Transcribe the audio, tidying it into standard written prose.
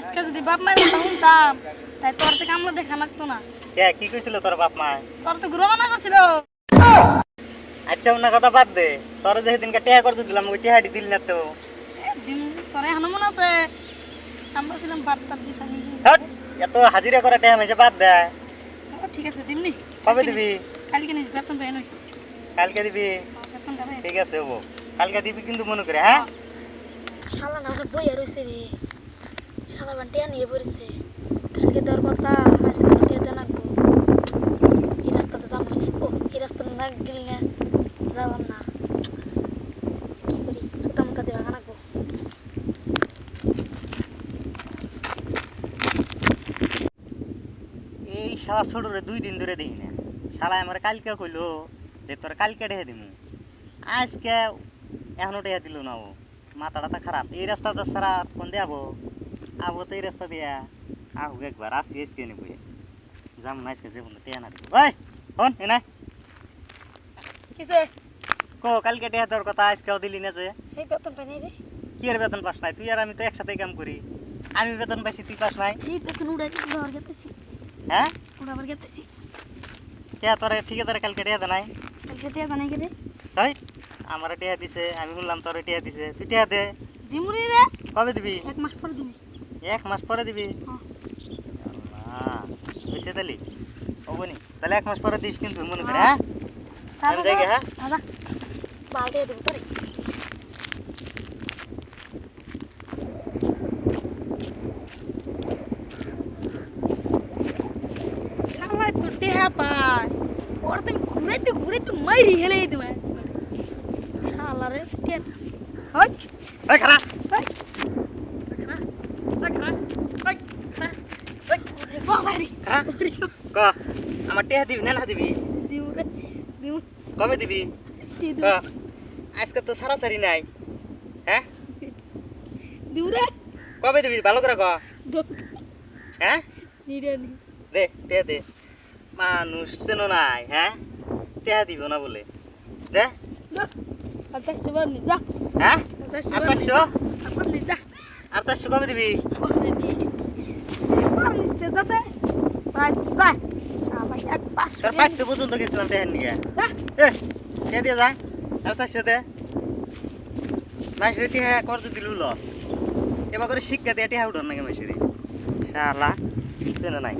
আজকে যদি বাপ মায়ের কথা শুনতাম তাই তোর থেকে আমলা দেখা লাগতো না। কে কি কইছিল তোর বাপ মা? তোর তো গুরু মানা করছিল। আচ্ছা অন্য কথা বাদ দে, তোর যে সেদিনকে টেহা করতে দিলাম ওই টেহাটি দিল না তো। দিন তোর এখনো মনে আছে আমরা ছিলাম বার্তার দিশানি। হট, এত হাজিরা করে টেহা মেশে বাদ দে। ঠিক আছে দিমনি। কবে দিবি? কালকে নিস বেতন পাই নই। কালকে দিবি? বেতন পাই। ঠিক আছে হবো, কালকে দিবি কিন্তু মনে করে। হ্যাঁ শালা না বই আর হইছে রে, শালা বান্টিয়া নিয়ে পড়ছে। কালকে তোর কথা আজকে টিয়া দেন লাগবো। এই রাস্তাতে যাবো না। ও এই রাস্তাতে না গেলে না যাবাম না। কি করি ছোটা মোটা দেওয়া লাগবো। এই শালা ছোটরে 2 দিন ধরে দেখি না। শালা আমার কালকে কইলো যে তোর কালকে টেহা দিমু, আজকে এখনো টেহা দিল না। ও মাথাটা খারাপ। এই রাস্তাটা সারা কোন দিয়ে আবো আবো তো এই রাস্তা দিয়া আহুক একবার আসি আজকে নেবো যাম না আজকে জীবন টেহা না দিব। ওই হন এনে কিসে কো কালকে টেহা তোর কথা আজকেও দিলি না যে? এই বেতন পাই নাই রে। কি এর বেতন পাস নাই? তুই আর আমি তো একসাথে কাম করি। আমি বেতন পাইছি, তুই পাস নাই। এই বেতন উড়াই উড়াবার গেতেছি। হ্যাঁ উড়াবার গেতেছি। কে তোর ঠিকাদারে কালকে টেহা দে নাই? কালকে টিয়া জানাই কে রে? তাই আমার টেহা দিছে, আমি শুনলাম তোর টেহা দিছে। তুই টেহা দে। দিমুরি রে কবে দিবি? 1 মাস পরে দিমু। 1 মাস পরে দিবি? হ্যাঁ। আল্লাহ বুঝছে তাহলে হবনি, তাহলে 1 মাস পরে দিস কিন্তু মনে করে। হ্যাঁ। হ্যাঁ আমি যাই গে। হ্যাঁ দাদা বালতি দেব তোরে। শালা তো টেহা পায় ওর তুমি ঘুরাইতে ঘুরাইতে মাইরি হেলে দিবে একবারে। শালা রে টেন হই এই খারা হই খারা খারা ওরে বাবা রে হ্যাঁ ক আমার টেহা দিবি না না দিবি? দিমু রে দিমু কবে দিবি? কি ক আজকে তো সারাসারি নাই। হ্যাঁ দিমু রে কবে দিবি ভালো করে ক। হ্যাঁ নিরে নি দে টেহা দে। মানুষ চেনো নাই। হ্যাঁ টেহা দিব না বলে দে। আচ্ছা সবার নি যা হ্যাঁ আচ্ছা আর সবার 400? আপন নি যা আর 400 কবে দিবি? ওরে নি এবার নিচে যাচ্ছে প্রায় যা শালা এক পাশ তোর পাইতে পর্যন্ত গেছিলাম টেহার নিয়ে। যা কে দিয়ে যা আর 400 দে। মাসের টেহা কর যদি লস এবার করে শিক্ষা দিয়ে টেহা উঠার নাকি মাসের শালা চেনে নাই।